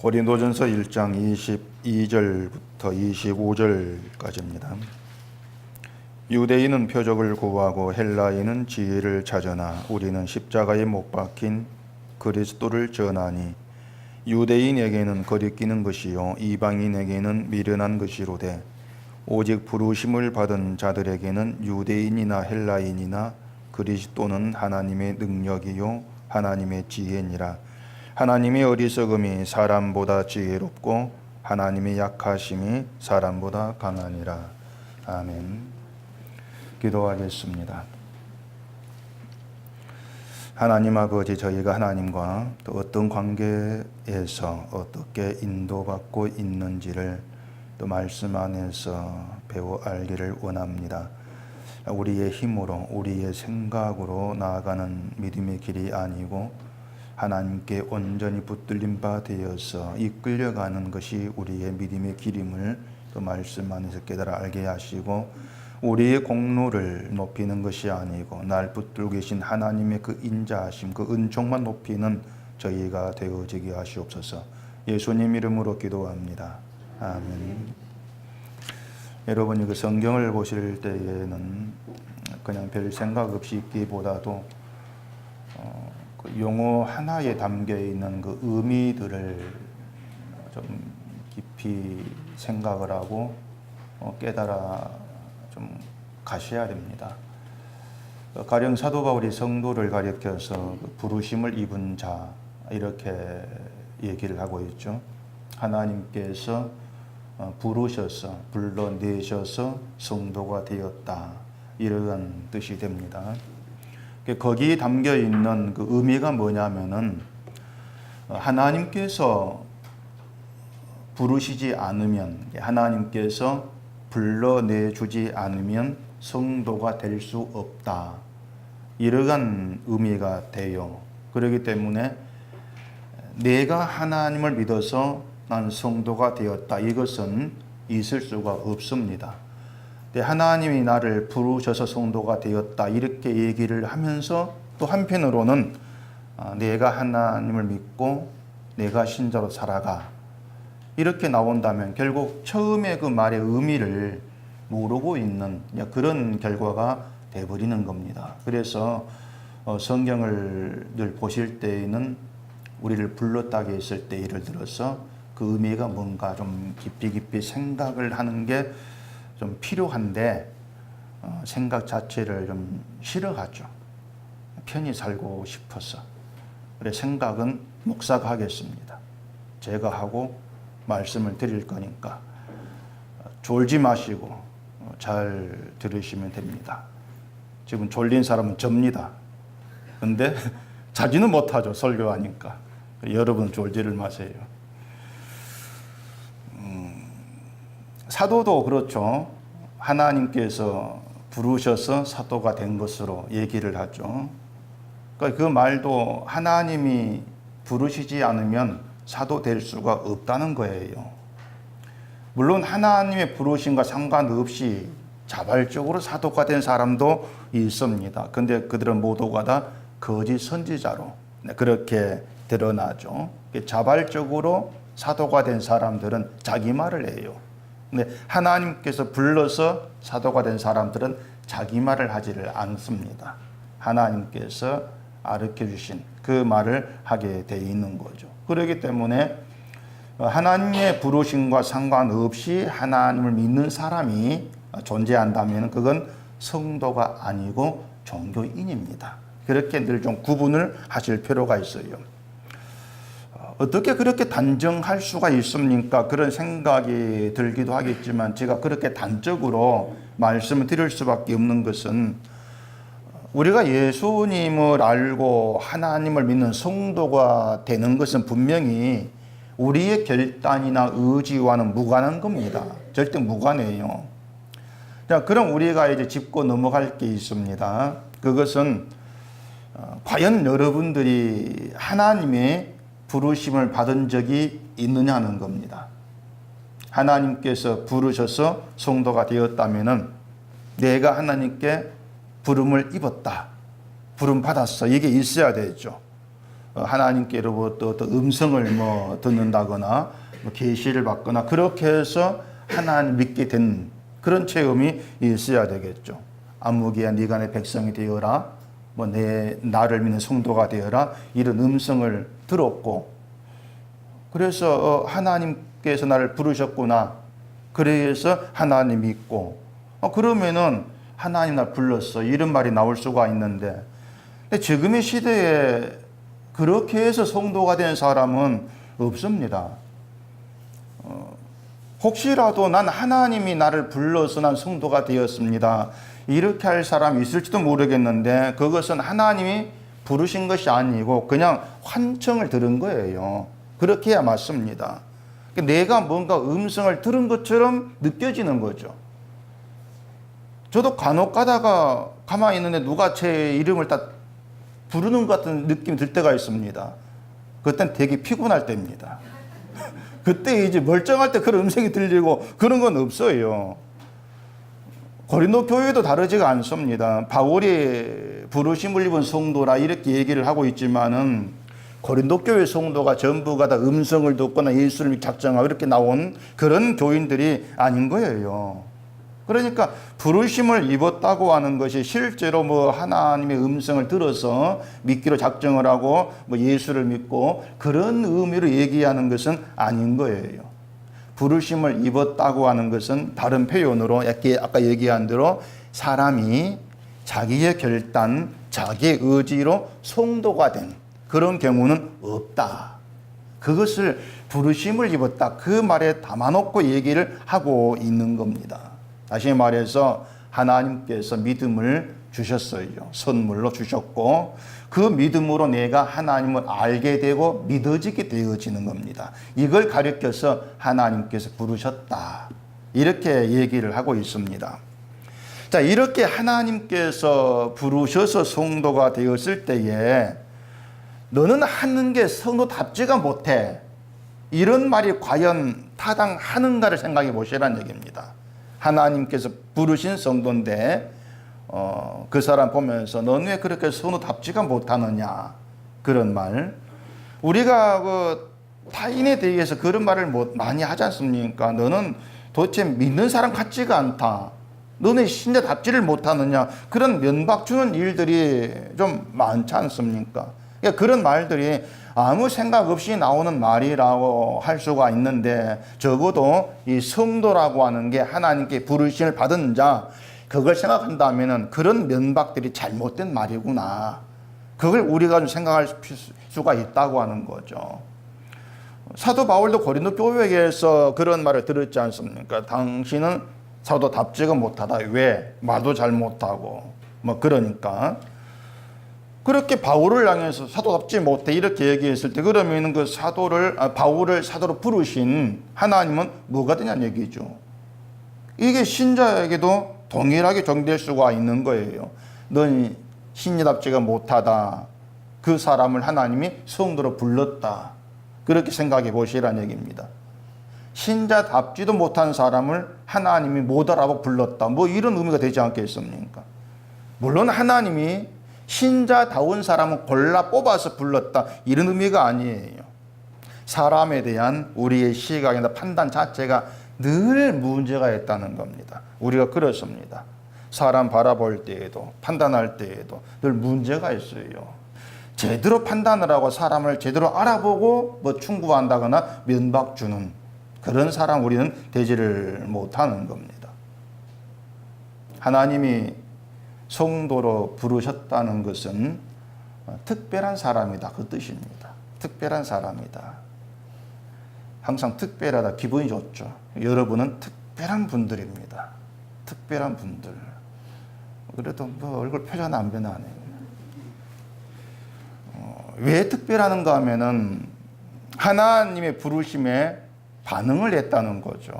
고린도전서 1장 22절부터 25절까지입니다. 유대인은 표적을 구하고 헬라인은 지혜를 찾으나 우리는 십자가에 못 박힌 그리스도를 전하니 유대인에게는 거리끼는 것이요 이방인에게는 미련한 것이로되 오직 부르심을 받은 자들에게는 유대인이나 헬라인이나 그리스도는 하나님의 능력이요 하나님의 지혜니라. 하나님의 어리석음이 사람보다 지혜롭고 하나님의 약하심이 사람보다 강하니라. 아멘. 기도하겠습니다. 하나님 아버지, 저희가 하나님과 또 어떤 관계에서 어떻게 인도받고 있는지를 또 말씀 안에서 배워 알기를 원합니다. 우리의 힘으로, 우리의 생각으로 나아가는 믿음의 길이 아니고 하나님께 온전히 붙들린 바 되어서 이끌려가는 것이 우리의 믿음의 길임을 또 말씀 안에서 깨달아 알게 하시고, 우리의 공로를 높이는 것이 아니고 날 붙들고 계신 하나님의 그 인자하심, 그 은총만 높이는 저희가 되어지게 하시옵소서. 예수님 이름으로 기도합니다. 아멘. 여러분이 그 성경을 보실 때에는 그냥 별 생각 없이 읽기보다도 그 용어 하나에 담겨 있는 그 의미들을 좀 깊이 생각을 하고 깨달아 좀 가셔야 됩니다. 가령 사도 바울이 성도를 가리켜서 부르심을 입은 자 이렇게 얘기를 하고 있죠. 하나님께서 부르셔서 불러내셔서 성도가 되었다, 이러한 뜻이 됩니다. 거기에 담겨 있는 그 의미가 뭐냐면은 하나님께서 부르시지 않으면, 하나님께서 불러내주지 않으면 성도가 될 수 없다, 이러한 의미가 돼요. 그렇기 때문에 내가 하나님을 믿어서 난 성도가 되었다, 이것은 있을 수가 없습니다. 하나님이 나를 부르셔서 성도가 되었다, 이렇게 얘기를 하면서 또 한편으로는 내가 하나님을 믿고 내가 신자로 살아가, 이렇게 나온다면 결국 처음에 그 말의 의미를 모르고 있는 그런 결과가 되어버리는 겁니다. 그래서 성경을 늘 보실 때에는 우리를 불렀다고 했을 때 예를 들어서 그 의미가 뭔가 좀 깊이 생각을 하는 게 좀 필요한데 생각 자체를 좀 싫어하죠. 편히 살고 싶어서. 그래, 생각은 목사가 하겠습니다. 제가 하고 말씀을 드릴 거니까 졸지 마시고 잘 들으시면 됩니다. 지금 졸린 사람은 접니다. 근데 자지는 못하죠, 설교하니까. 여러분 졸지를 마세요. 사도도 그렇죠. 하나님께서 부르셔서 사도가 된 것으로 얘기를 하죠. 그러니까 그 말도 하나님이 부르시지 않으면 사도 될 수가 없다는 거예요. 물론 하나님의 부르심과 상관없이 자발적으로 사도가 된 사람도 있습니다. 근데 그들은 모두가 다 거짓 선지자로 그렇게 드러나죠. 자발적으로 사도가 된 사람들은 자기 말을 해요. 근데 하나님께서 불러서 사도가 된 사람들은 자기 말을 하지를 않습니다. 하나님께서 가르쳐 주신 그 말을 하게 돼 있는 거죠. 그렇기 때문에 하나님의 부르심과 상관없이 하나님을 믿는 사람이 존재한다면 그건 성도가 아니고 종교인입니다. 그렇게 늘 좀 구분을 하실 필요가 있어요. 어떻게 그렇게 단정할 수가 있습니까? 그런 생각이 들기도 하겠지만 제가 그렇게 단적으로 말씀을 드릴 수밖에 없는 것은 우리가 예수님을 알고 하나님을 믿는 성도가 되는 것은 분명히 우리의 결단이나 의지와는 무관한 겁니다. 절대 무관해요. 자, 그럼 우리가 이제 짚고 넘어갈 게 있습니다. 그것은 과연 여러분들이 하나님의 부르심을 받은 적이 있느냐는 겁니다. 하나님께서 부르셔서 성도가 되었다면은 내가 하나님께 부름을 입었다, 부름 받았어, 이게 있어야 되죠. 하나님께로부터 어떤 음성을 뭐 듣는다거나 뭐 계시를 받거나 그렇게 해서 하나님 믿게 된 그런 체험이 있어야 되겠죠. 아무개야 네가 내 백성이 되어라, 뭐 나를 믿는 성도가 되어라, 이런 음성을 들었고, 그래서 하나님께서 나를 부르셨구나, 그래서 하나님 믿고, 그러면은 하나님 날 불렀어, 이런 말이 나올 수가 있는데, 근데 지금의 시대에 그렇게 해서 성도가 된 사람은 없습니다. 혹시라도 난 하나님이 나를 불러서 난 성도가 되었습니다, 이렇게 할 사람이 있을지도 모르겠는데, 그것은 하나님이 부르신 것이 아니고 그냥 환청을 들은 거예요. 그렇게 해야 맞습니다. 내가 뭔가 음성을 들은 것처럼 느껴지는 거죠. 저도 간혹 가다가 가만히 있는데 누가 제 이름을 딱 부르는 것 같은 느낌이 들 때가 있습니다. 그땐 되게 피곤할 때입니다. 그때 이제 멀쩡할 때 그런 음성이 들리고 그런 건 없어요. 고린도 교회도 다르지가 않습니다. 바울이 부르심을 입은 성도라 이렇게 얘기를 하고 있지만은 고린도 교회 성도가 전부가 다 음성을 듣거나 예수를 작정하고 이렇게 나온 그런 교인들이 아닌 거예요. 그러니까 부르심을 입었다고 하는 것이 실제로 뭐 하나님의 음성을 들어서 믿기로 작정을 하고 뭐 예수를 믿고 그런 의미로 얘기하는 것은 아닌 거예요. 부르심을 입었다고 하는 것은 다른 표현으로 아까 얘기한 대로 사람이 자기의 결단, 자기의 의지로 성도가 된 그런 경우는 없다. 그것을 부르심을 입었다, 그 말에 담아놓고 얘기를 하고 있는 겁니다. 다시 말해서 하나님께서 믿음을 주셨어요. 선물로 주셨고 그 믿음으로 내가 하나님을 알게 되고 믿어지게 되어지는 겁니다. 이걸 가리켜서 하나님께서 부르셨다, 이렇게 얘기를 하고 있습니다. 자, 이렇게 하나님께서 부르셔서 성도가 되었을 때에 너는 하는 게 성도답지가 못해, 이런 말이 과연 타당하는가를 생각해 보시라는 얘기입니다. 하나님께서 부르신 성도인데 그 사람 보면서 너는 왜 그렇게 성도답지가 못하느냐, 그런 말. 우리가 그 타인에 대해서 그런 말을 많이 하지 않습니까? 너는 도대체 믿는 사람 같지가 않다, 너네 신자답지를 못하느냐, 그런 면박 주는 일들이 좀 많지 않습니까? 그러니까 그런 말들이 아무 생각 없이 나오는 말이라고 할 수가 있는데, 적어도 이 성도라고 하는 게 하나님께 부르심을 받은 자, 그걸 생각한다면 그런 면박들이 잘못된 말이구나, 그걸 우리가 좀 생각할 수가 있다고 하는 거죠. 사도 바울도 고린도 교회에서 그런 말을 들었지 않습니까? 당신은 사도답지가 못하다. 왜? 말도 잘 못하고 뭐 그러니까. 그렇게 바울을 향해서 사도답지 못해 이렇게 얘기했을 때, 그러면 그 바울을 사도로 부르신 하나님은 뭐가 되냐는 얘기죠. 이게 신자에게도 동일하게 적용될 수가 있는 거예요. 넌 신자답지가 못하다, 그 사람을 하나님이 성도로 불렀다, 그렇게 생각해 보시라는 얘기입니다. 신자답지도 못한 사람을 하나님이 못하라고 불렀다, 뭐 이런 의미가 되지 않겠습니까? 물론 하나님이 신자다운 사람은 골라 뽑아서 불렀다, 이런 의미가 아니에요. 사람에 대한 우리의 시각이나 판단 자체가 늘 문제가 있다는 겁니다. 우리가 그렇습니다. 사람 바라볼 때에도 판단할 때에도 늘 문제가 있어요. 제대로 판단을 하고 사람을 제대로 알아보고 뭐 충고한다거나 면박 주는 그런 사람 우리는 되지를 못하는 겁니다. 하나님이 성도로 부르셨다는 것은 특별한 사람이다, 그 뜻입니다. 특별한 사람이다. 항상 특별하다, 기분이 좋죠. 여러분은 특별한 분들입니다. 특별한 분들. 그래도 뭐 얼굴 표정 안 변하네요. 왜 특별하는가 하면은 하나님의 부르심에 반응을 했다는 거죠.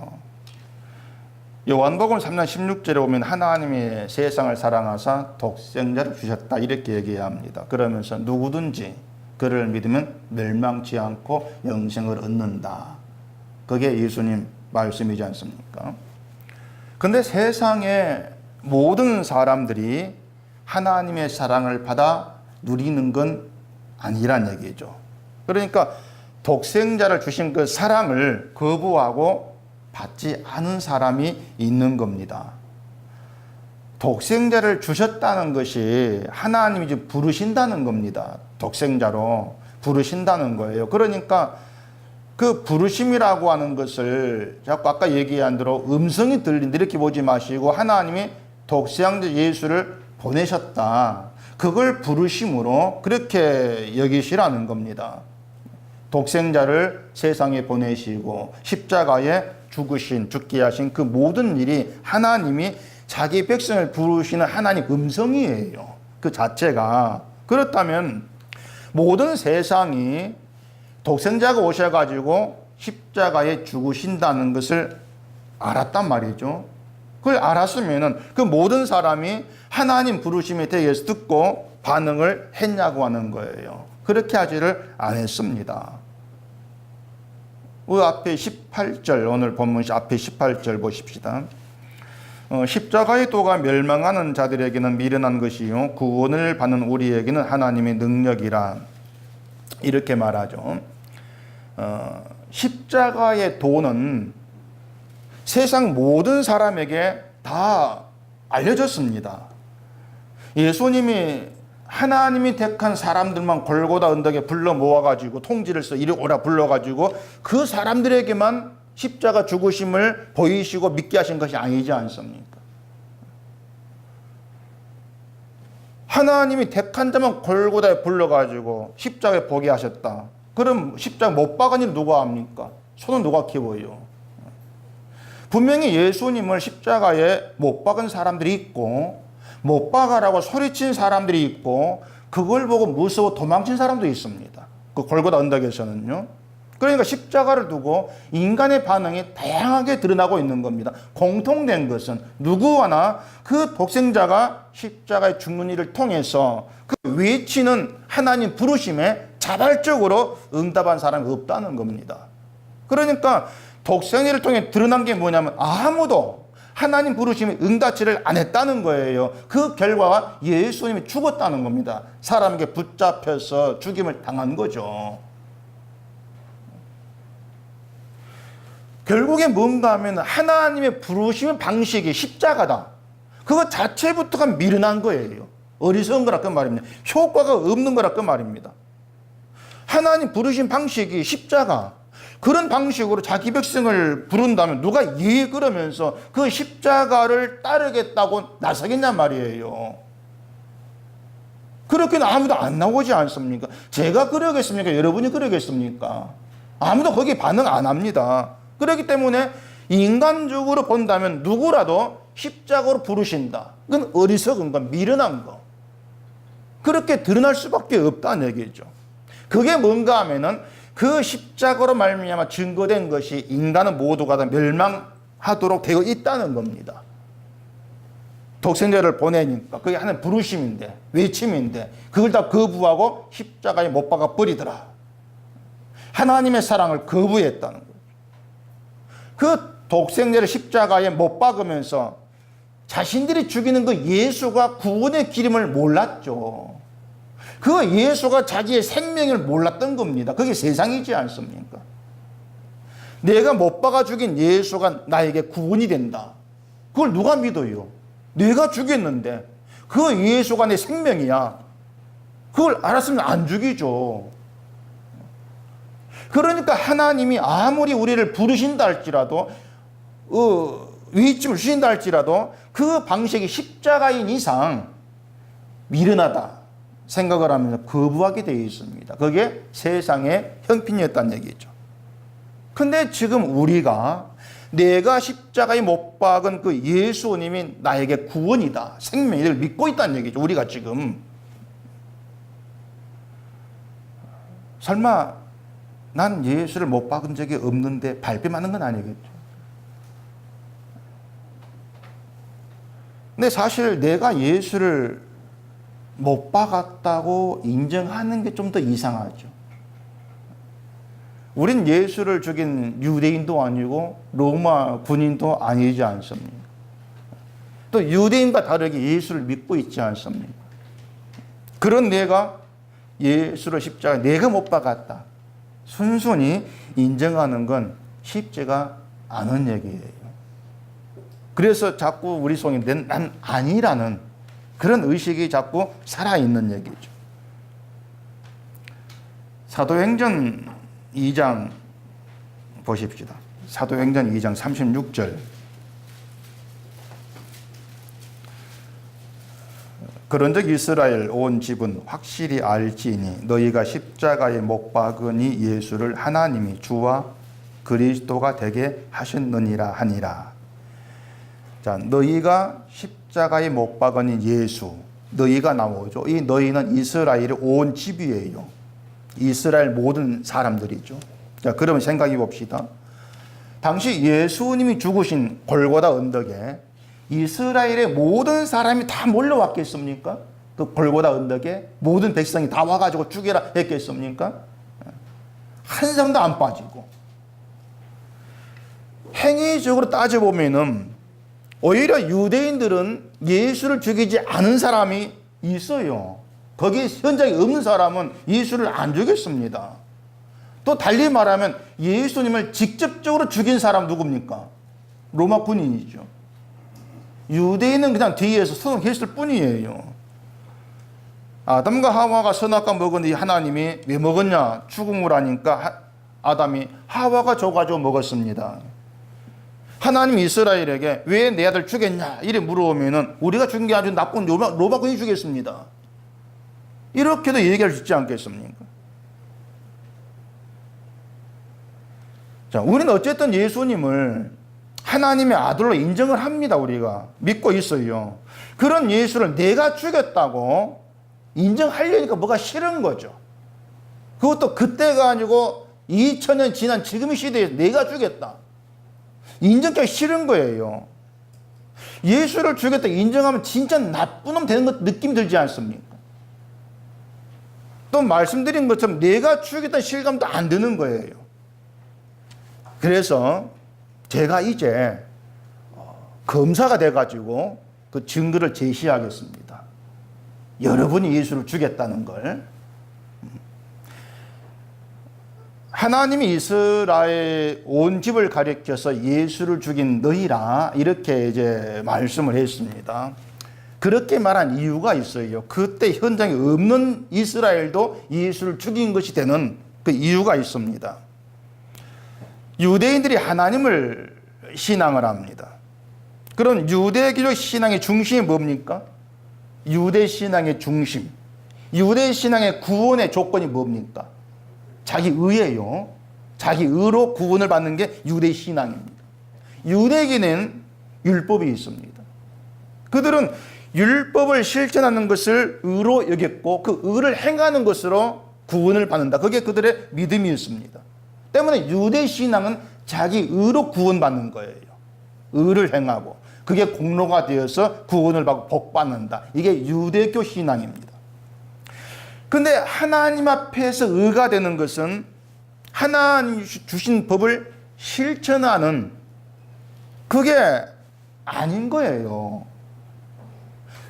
요한복음 3장 16절에 보면 하나님이 세상을 사랑하사 독생자를 주셨다, 이렇게 얘기합니다. 그러면서 누구든지 그를 믿으면 멸망치 않고 영생을 얻는다. 그게 예수님 말씀이지 않습니까? 근데 세상의 모든 사람들이 하나님의 사랑을 받아 누리는 건 아니란 얘기죠. 그러니까 독생자를 주신 그 사랑을 거부하고 받지 않은 사람이 있는 겁니다. 독생자를 주셨다는 것이 하나님이 지금 부르신다는 겁니다. 독생자로 부르신다는 거예요. 그러니까 그 부르심이라고 하는 것을 자꾸 아까 얘기한 대로 음성이 들린다 이렇게 보지 마시고 하나님이 독생자 예수를 보내셨다. 그걸 부르심으로 그렇게 여기시라는 겁니다. 독생자를 세상에 보내시고 십자가에 죽게 하신 그 모든 일이 하나님이 자기 백성을 부르시는 하나님 음성이에요. 그 자체가. 그렇다면 모든 세상이 독생자가 오셔가지고 십자가에 죽으신다는 것을 알았단 말이죠. 그걸 알았으면은 그 모든 사람이 하나님 부르심에 대해서 듣고 반응을 했냐고 하는 거예요. 그렇게 하지를 않았습니다. 그 앞에 18절, 오늘 본문 앞에 18절 보십시다. 십자가의 도가 멸망하는 자들에게는 미련한 것이요 구원을 받는 우리에게는 하나님의 능력이라 이렇게 말하죠. 십자가의 도는 세상 모든 사람에게 다 알려졌습니다. 예수님이 하나님이 택한 사람들만 골고다 언덕에 불러 모아가지고 통지를 써 이리 오라 불러가지고 그 사람들에게만 십자가 죽으심을 보이시고 믿게 하신 것이 아니지 않습니까? 하나님이 택한 자만 골고다에 불러가지고 십자가에 보게 하셨다. 그럼 십자가 못 박은 일 누가 합니까? 손은 누가 키워요? 분명히 예수님을 십자가에 못 박은 사람들이 있고 못 박아라고 소리친 사람들이 있고 그걸 보고 무서워 도망친 사람도 있습니다. 그 골고다 언덕에서는요. 그러니까 십자가를 두고 인간의 반응이 다양하게 드러나고 있는 겁니다. 공통된 것은 누구와나 그 독생자가 십자가에 죽는 일을 통해서 그 외치는 하나님 부르심에 자발적으로 응답한 사람이 없다는 겁니다. 그러니까 독생자를 통해 드러난 게 뭐냐면 아무도 하나님 부르심에 응답지를 안 했다는 거예요. 그 결과가 예수님이 죽었다는 겁니다. 사람에게 붙잡혀서 죽임을 당한 거죠. 결국에 뭔가 하면 하나님의 부르심의 방식이 십자가다. 그것 자체부터가 미련한 거예요. 어리석은 거라 그 말입니다. 효과가 없는 거라 그 말입니다. 하나님 부르신 방식이 십자가. 그런 방식으로 자기 백성을 부른다면 누가 예 그러면서 그 십자가를 따르겠다고 나서겠냔 말이에요. 그렇게는 아무도 안 나오지 않습니까? 제가 그러겠습니까? 여러분이 그러겠습니까? 아무도 거기에 반응 안 합니다. 그렇기 때문에 인간적으로 본다면 누구라도 십자가로 부르신다. 그건 어리석은 거, 미련한 거. 그렇게 드러날 수밖에 없다는 얘기죠. 그게 뭔가 하면은 그 십자가로 말미암아 증거된 것이 인간은 모두가 다 멸망하도록 되어 있다는 겁니다. 독생자를 보내니까 그게 하나의 부르심인데 외침인데 그걸 다 거부하고 십자가에 못 박아 버리더라. 하나님의 사랑을 거부했다는 거죠. 그 독생자를 십자가에 못 박으면서 자신들이 죽이는 그 예수가 구원의 기름을 몰랐죠. 그 예수가 자기의 생명을 몰랐던 겁니다. 그게 세상이지 않습니까? 내가 못 박아 죽인 예수가 나에게 구원이 된다. 그걸 누가 믿어요? 내가 죽였는데 그 예수가 내 생명이야. 그걸 알았으면 안 죽이죠. 그러니까 하나님이 아무리 우리를 부르신다 할지라도 위임을 주신다 할지라도 그 방식이 십자가인 이상 미련하다 생각을 하면서 거부하게 되어 있습니다. 그게 세상의 형편이었다는 얘기죠. 근데 지금 우리가 내가 십자가에 못 박은 그 예수님이 나에게 구원이다, 생명을 믿고 있다는 얘기죠. 우리가 지금 설마 난 예수를 못 박은 적이 없는데 발뺌하는 건 아니겠죠. 근데 사실 내가 예수를 못 박았다고 인정하는 게 좀 더 이상하죠. 우린 예수를 죽인 유대인도 아니고 로마 군인도 아니지 않습니까? 또 유대인과 다르게 예수를 믿고 있지 않습니까? 그런 내가 예수를 십자가에 내가 못 박았다. 순순히 인정하는 건 쉽지가 않은 얘기예요. 그래서 자꾸 우리 속에 난 아니라는 그런 의식이 자꾸 살아있는 얘기죠. 사도행전 2장 보십시다. 사도행전 2장 36절. 그런즉 이스라엘 온 집은 확실히 알지니 너희가 십자가에 못 박은 이 예수를 하나님이 주와 그리스도가 되게 하셨느니라 하니라. 자, 너희가 십자가에 못 박은 이 예수, 너희가 나오죠. 이 너희는 이스라엘의 온 집이에요. 이스라엘 모든 사람들이죠. 자, 그러면 생각해 봅시다. 당시 예수님이 죽으신 골고다 언덕에 이스라엘의 모든 사람이 다 몰려왔겠습니까? 그 골고다 언덕에 모든 백성이 다 와가지고 죽여라 했겠습니까? 한 사람도 안 빠지고. 행위적으로 따져보면은 오히려 유대인들은 예수를 죽이지 않은 사람이 있어요. 거기 현장에 없는 사람은 예수를 안 죽였습니다. 또 달리 말하면 예수님을 직접적으로 죽인 사람 누굽니까? 로마 군인이죠. 유대인은 그냥 뒤에서 선언했을 뿐이에요. 아담과 하와가 선악과 먹었는데 하나님이 왜 먹었냐? 죽음을 하니까 아담이 하와가 줘가지고 먹었습니다. 하나님 이스라엘에게 왜 내 아들 죽였냐? 이래 물어보면은 우리가 죽인 게 아주 나쁜 로마 군인이 죽였습니다. 이렇게도 얘기할 수 있지 않겠습니까? 자, 우리는 어쨌든 예수님을 하나님의 아들로 인정을 합니다. 우리가 믿고 있어요. 그런 예수를 내가 죽였다고 인정하려니까 뭐가 싫은 거죠. 그것도 그때가 아니고 2000년 지난 지금의 시대에 내가 죽였다. 인정하기 싫은 거예요. 예수를 죽였다 인정하면 진짜 나쁜 놈 되는 것 느낌 들지 않습니까? 또 말씀드린 것처럼 내가 죽였다는 실감도 안 드는 거예요. 그래서 제가 이제 검사가 돼가지고 그 증거를 제시하겠습니다. 여러분이 예수를 죽였다는 걸. 하나님이 이스라엘 온 집을 가리켜서 예수를 죽인 너희라 이렇게 이제 말씀을 했습니다. 그렇게 말한 이유가 있어요. 그때 현장에 없는 이스라엘도 예수를 죽인 것이 되는 그 이유가 있습니다. 유대인들이 하나님을 신앙을 합니다. 그런 유대교적 신앙의 중심이 뭡니까? 유대 신앙의 중심. 유대 신앙의 구원의 조건이 뭡니까? 자기 의예요. 자기 의로 구원을 받는 게 유대 신앙입니다. 유대인은 율법이 있습니다. 그들은 율법을 실천하는 것을 의로 여겼고 그 의를 행하는 것으로 구원을 받는다. 그게 그들의 믿음이었습니다. 때문에 유대 신앙은 자기 의로 구원받는 거예요. 의를 행하고 그게 공로가 되어서 구원을 받고 복받는다. 이게 유대교 신앙입니다. 근데 하나님 앞에서 의가 되는 것은 하나님 주신 법을 실천하는 그게 아닌 거예요.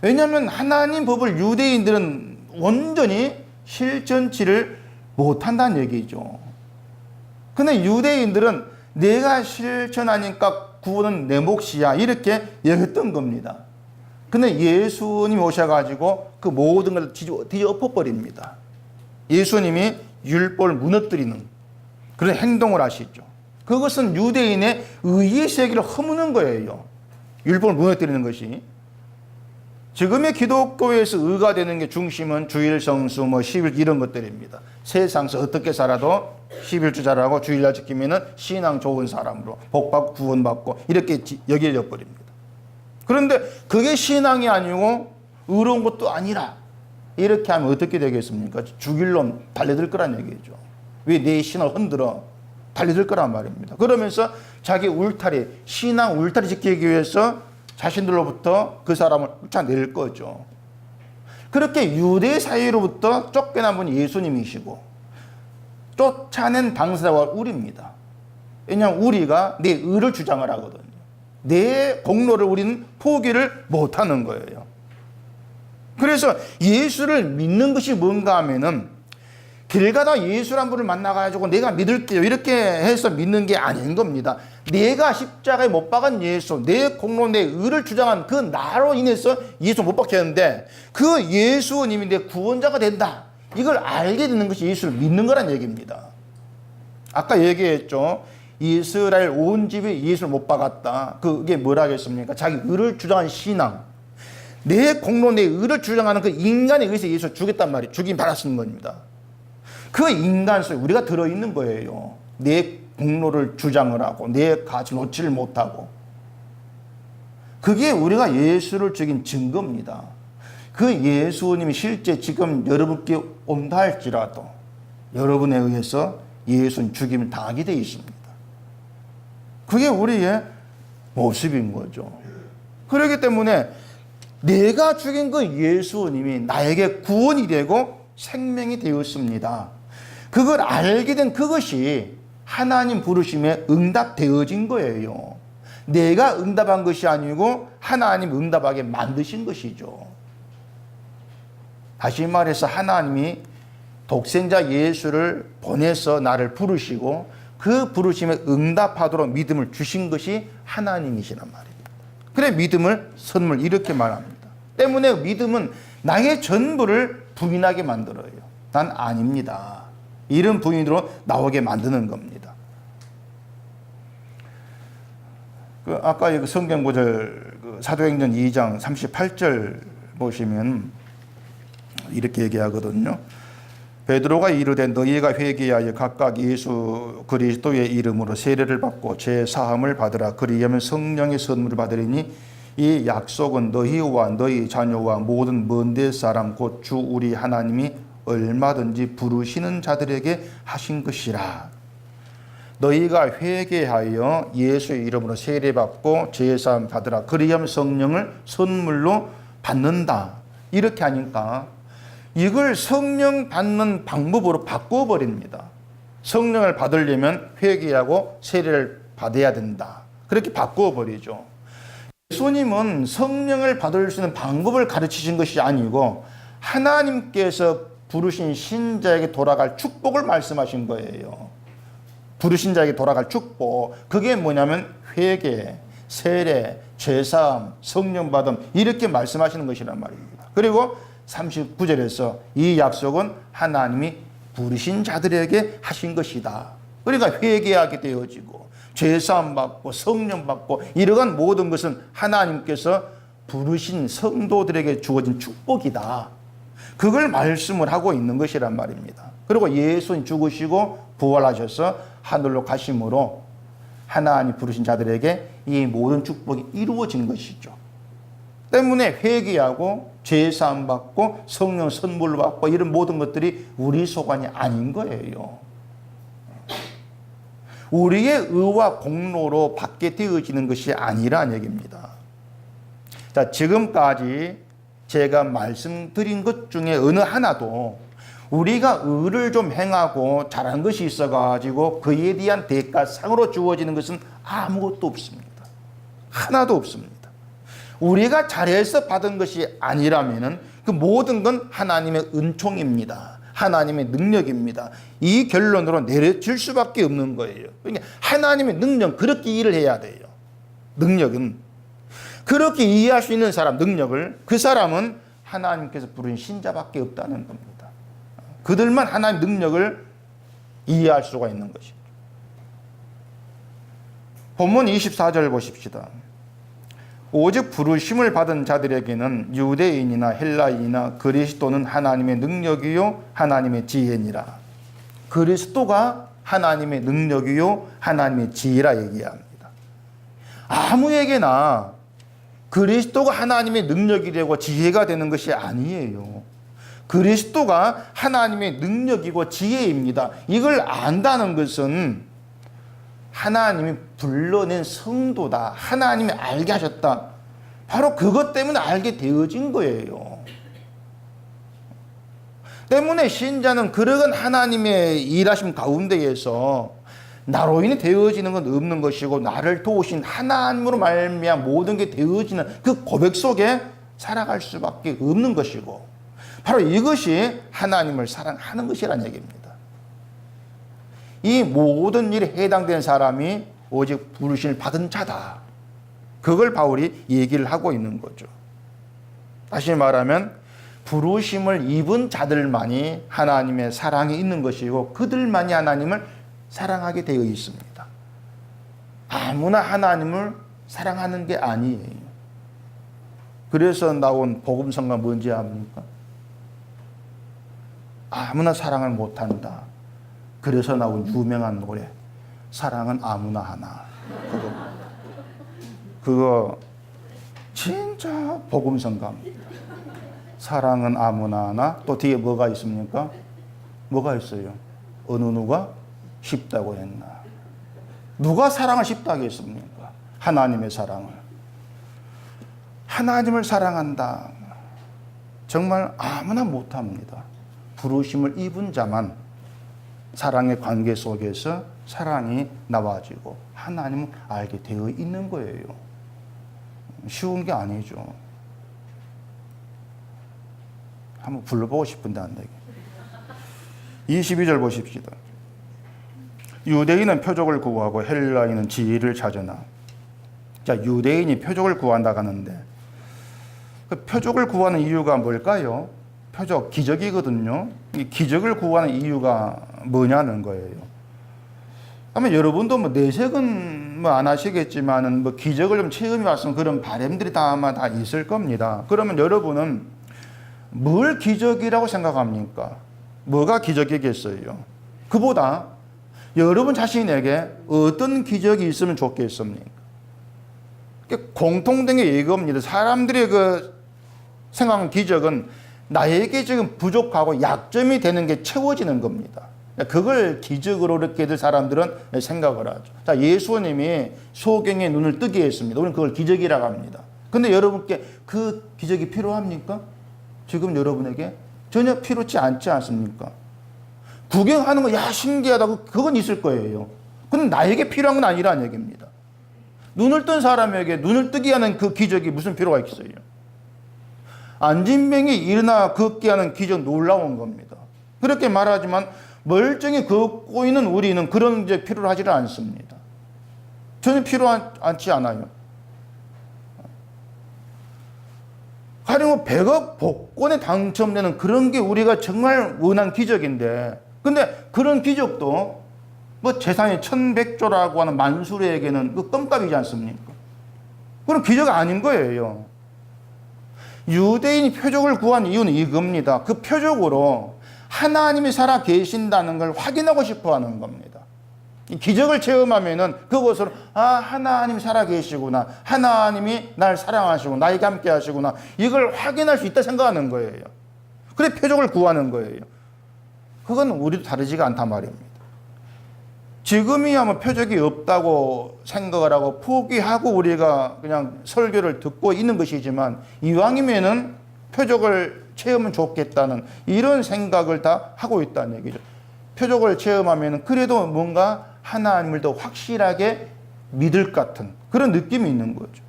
왜냐하면 하나님 법을 유대인들은 온전히 실천치를 못한다는 얘기죠. 근데 유대인들은 내가 실천하니까 구원은 내 몫이야 이렇게 여겼던 겁니다. 근데 예수님이 오셔가지고 그 모든 걸 뒤엎어버립니다. 예수님이 율법을 무너뜨리는 그런 행동을 하시죠. 그것은 유대인의 의의 세계를 허무는 거예요. 율법을 무너뜨리는 것이. 지금의 기독교에서 의가 되는 게 중심은 주일 성수, 10일 이런 것들입니다. 세상에서 어떻게 살아도 11주 잘하고 주일날 지키면은 신앙 좋은 사람으로 복받고 구원받고 이렇게 여겨져 버립니다. 그런데 그게 신앙이 아니고 의로운 것도 아니라 이렇게 하면 어떻게 되겠습니까? 죽일 놈 달려들 거란 얘기죠. 왜 내 신을 흔들어? 달려들 거란 말입니다. 그러면서 자기 울타리, 신앙 울타리 지키기 위해서 자신들로부터 그 사람을 쫓아낼 거죠. 그렇게 유대 사회로부터 쫓겨난 분이 예수님이시고 쫓아낸 당사자가 우리입니다. 왜냐하면 우리가 내 의를 주장을 하거든요. 내 공로를 우리는 포기를 못하는 거예요. 그래서 예수를 믿는 것이 뭔가 하면은 길 가다 예수란 분을 만나가지고 내가 믿을게요 이렇게 해서 믿는 게 아닌 겁니다. 내가 십자가에 못 박은 예수, 내 공로 내 의를 주장한 그 나로 인해서 예수 못 박혔는데 그 예수님이 내 구원자가 된다. 이걸 알게 되는 것이 예수를 믿는 거란 얘기입니다. 아까 얘기했죠. 이스라엘 온 집이 예수를 못 박았다. 그게 뭐라 하겠습니까? 자기 의를 주장한 신앙. 내 공로 내 의를 주장하는 그 인간에 의해서 예수를 죽였단 말이에요. 죽임 받았는 겁니다. 그 인간 속에 우리가 들어있는 거예요. 내 공로를 주장을 하고 내 가치 놓지를 못하고. 그게 우리가 예수를 죽인 증거입니다. 그 예수님이 실제 지금 여러분께 온다 할지라도 여러분에 의해서 예수는 죽임을 당하게 되어 있습니다. 그게 우리의 모습인 거죠. 그렇기 때문에 내가 죽인 그 예수님이 나에게 구원이 되고 생명이 되었습니다. 그걸 알게 된 그것이 하나님 부르심에 응답되어진 거예요. 내가 응답한 것이 아니고 하나님 응답하게 만드신 것이죠. 다시 말해서 하나님이 독생자 예수를 보내서 나를 부르시고 그 부르심에 응답하도록 믿음을 주신 것이 하나님이시란 말입니다. 그래 믿음을 선물 이렇게 말합니다. 때문에 믿음은 나의 전부를 부인하게 만들어요. 난 아닙니다. 이런 부인으로 나오게 만드는 겁니다. 아까 그 성경 구절 사도행전 2장 38절 보시면 이렇게 얘기하거든요. 베드로가 이르되 너희가 회개하여 각각 예수 그리스도의 이름으로 세례를 받고 제 사함을 받으라. 그리하면 성령의 선물을 받으리니 이 약속은 너희와 너희 자녀와 모든 먼데 사람 곧 주 우리 하나님이 얼마든지 부르시는 자들에게 하신 것이라. 너희가 회개하여 예수의 이름으로 세례받고 제사함 받으라. 그리하면 성령을 선물로 받는다. 이렇게 하니까 이걸 성령 받는 방법으로 바꿔버립니다. 성령을 받으려면 회개하고 세례를 받아야 된다. 그렇게 바꿔버리죠. 예수님은 성령을 받을 수 있는 방법을 가르치신 것이 아니고 하나님께서 부르신 신자에게 돌아갈 축복을 말씀하신 거예요. 부르신 자에게 돌아갈 축복. 그게 뭐냐면 회개, 세례, 제사함, 성령 받음 이렇게 말씀하시는 것이란 말입니다. 그리고 39절에서 이 약속은 하나님이 부르신 자들에게 하신 것이다. 그러니까 회개하게 되어지고 제사함 받고 성령 받고 이러한 모든 것은 하나님께서 부르신 성도들에게 주어진 축복이다. 그걸 말씀을 하고 있는 것이란 말입니다. 그리고 예수님 죽으시고 부활하셔서 하늘로 가심으로 하나님 부르신 자들에게 이 모든 축복이 이루어진 것이죠. 때문에 회개하고 제사함 받고 성령 선물로 받고 이런 모든 것들이 우리 소관이 아닌 거예요. 우리의 의와 공로로 받게 되어지는 것이 아니라는 얘기입니다. 자, 지금까지 제가 말씀드린 것 중에 어느 하나도 우리가 의를 좀 행하고 잘한 것이 있어가지고 그에 대한 대가상으로 주어지는 것은 아무것도 없습니다. 하나도 없습니다. 우리가 잘해서 받은 것이 아니라면은 그 모든 건 하나님의 은총입니다. 하나님의 능력입니다. 이 결론으로 내려질 수밖에 없는 거예요. 그러니까 하나님의 능력 그렇게 일을 해야 돼요. 능력은 그렇게 이해할 수 있는 사람 능력을 그 사람은 하나님께서 부르신 신자밖에 없다는 겁니다. 그들만 하나님 능력을 이해할 수가 있는 것이죠. 본문 24절 보십시다. 오직 부르심을 받은 자들에게는 유대인이나 헬라인이나 그리스도는 하나님의 능력이요 하나님의 지혜니라. 그리스도가 하나님의 능력이요 하나님의 지혜라 얘기합니다. 아무에게나 그리스도가 하나님의 능력이 되고 지혜가 되는 것이 아니에요. 그리스도가 하나님의 능력이고 지혜입니다. 이걸 안다는 것은 하나님이 불러낸 성도다. 하나님이 알게 하셨다. 바로 그것 때문에 알게 되어진 거예요. 때문에 신자는 그러한 하나님의 일하심 가운데에서 나로 인해 되어지는 건 없는 것이고 나를 도우신 하나님으로 말미암아 모든 게 되어지는 그 고백 속에 살아갈 수밖에 없는 것이고 바로 이것이 하나님을 사랑하는 것이라는 얘기입니다. 이 모든 일에 해당된 사람이 오직 부르심을 받은 자다. 그걸 바울이 얘기를 하고 있는 거죠. 다시 말하면 부르심을 입은 자들만이 하나님의 사랑이 있는 것이고 그들만이 하나님을 사랑하게 되어 있습니다. 아무나 하나님을 사랑하는 게 아니에요. 그래서 나온 복음성가 뭔지 압니까? 아무나 사랑을 못한다. 그래서 나온 유명한 노래 사랑은 아무나 하나. 그거 진짜 복음성가입니다. 사랑은 아무나 하나. 또 뒤에 뭐가 있습니까? 뭐가 있어요? 어느 누가 쉽다고 했나? 누가 사랑을 쉽다고 했습니까? 하나님의 사랑을. 하나님을 사랑한다. 정말 아무나 못합니다. 부르심을 입은 자만 사랑의 관계 속에서 사랑이 나와지고 하나님을 알게 되어 있는 거예요. 쉬운 게 아니죠. 한번 불러보고 싶은데 안 되게. 22절 보십시다. 유대인은 표적을 구하고 헬라인은 지혜를 찾으나. 자, 유대인이 표적을 구한다고 하는데 그 표적을 구하는 이유가 뭘까요? 표적, 기적이거든요. 이 기적을 구하는 이유가 뭐냐는 거예요. 아마 여러분도 뭐 내색은 뭐 안 하시겠지만은 뭐 기적을 좀 체험해 왔으면 그런 바람들이 아마 다 있을 겁니다. 그러면 여러분은 뭘 기적이라고 생각합니까? 뭐가 기적이겠어요? 그보다 여러분 자신에게 어떤 기적이 있으면 좋겠습니까? 공통된 게 이겁니다. 사람들의 그 생각하는 기적은 나에게 지금 부족하고 약점이 되는 게 채워지는 겁니다. 그걸 기적으로 이렇게들 사람들은 생각을 하죠. 자, 예수님이 소경의 눈을 뜨게 했습니다. 우리는 그걸 기적이라고 합니다. 근데 여러분께 그 기적이 필요합니까? 지금 여러분에게 전혀 필요치 않지 않습니까? 구경하는 거, 야, 신기하다고 그건 있을 거예요. 근데 나에게 필요한 건 아니라는 얘기입니다. 눈을 뜬 사람에게 눈을 뜨게 하는 그 기적이 무슨 필요가 있어요? 안진병이 일어나 걷게 하는 기적 놀라운 겁니다. 그렇게 말하지만 멀쩡히 걷고 있는 우리는 그런 이제 필요를 하지를 않습니다. 전혀 필요하지 않아요. 가령 100억 복권에 당첨되는 그런 게 우리가 정말 원한 기적인데, 근데 그런 기적도 뭐 재산이 1100조라고 하는 만수르에게는 그 껌값이지 않습니까? 그런 기적이 아닌 거예요. 유대인이 표적을 구한 이유는 이겁니다. 그 표적으로 하나님이 살아 계신다는 걸 확인하고 싶어 하는 겁니다. 이 기적을 체험하면은 그것으로, 아, 하나님이 살아 계시구나. 하나님이 날 사랑하시고 나에게 함께 하시구나. 이걸 확인할 수 있다 생각하는 거예요. 그래 표적을 구하는 거예요. 그건 우리도 다르지가 않단 말입니다. 지금이야 뭐 표적이 없다고 생각을 하고 포기하고 우리가 그냥 설교를 듣고 있는 것이지만 이왕이면은 표적을 체험은 좋겠다는 이런 생각을 다 하고 있다는 얘기죠. 표적을 체험하면은 그래도 뭔가 하나님을 더 확실하게 믿을 것 같은 그런 느낌이 있는 거죠.